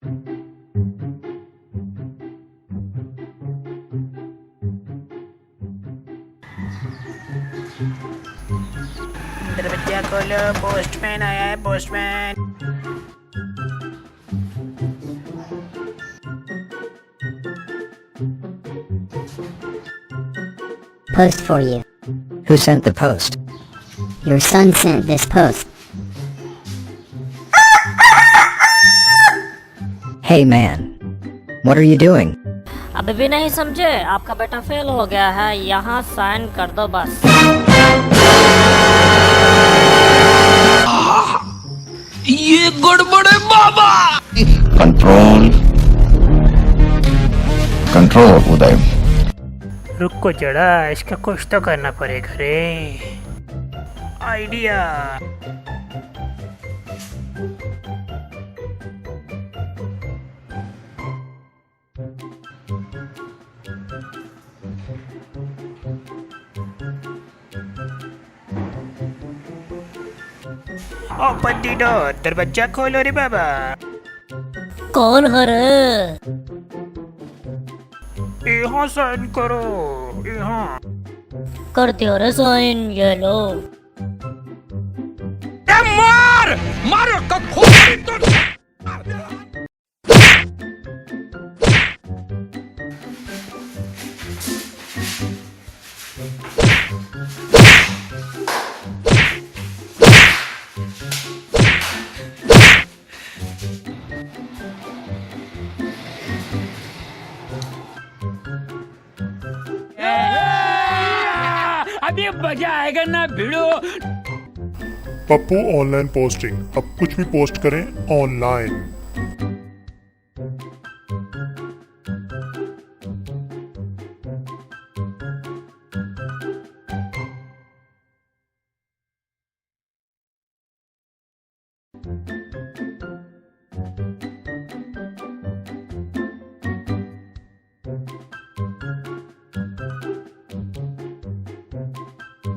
दरवाजा खोलो, पोस्टमैन आया है, postman. Post for you. Who sent the post? Your son sent this post. Hey man, what are you doing? अभी भी नहीं समझे? आपका बेटा फेल हो गया है, यहाँ साइन कर दो बस। ये गड़बड़ है बाबा। कंट्रोल कंट्रोल उदय। रुको जरा, इसका कुछ तो करना पड़ेगा रे। आइडिया। ओपन दी डोर, दरवाजा खोलो रे बाबा। कौन है रे? यहाँ साइन करो, यहाँ। कर दियो रे साइन, ये लो। मार मार का खोपड़ी तोड़। अभी मजा आएगा ना भिड़ो। पप्पू ऑनलाइन पोस्टिंग, अब कुछ भी पोस्ट करें ऑनलाइन।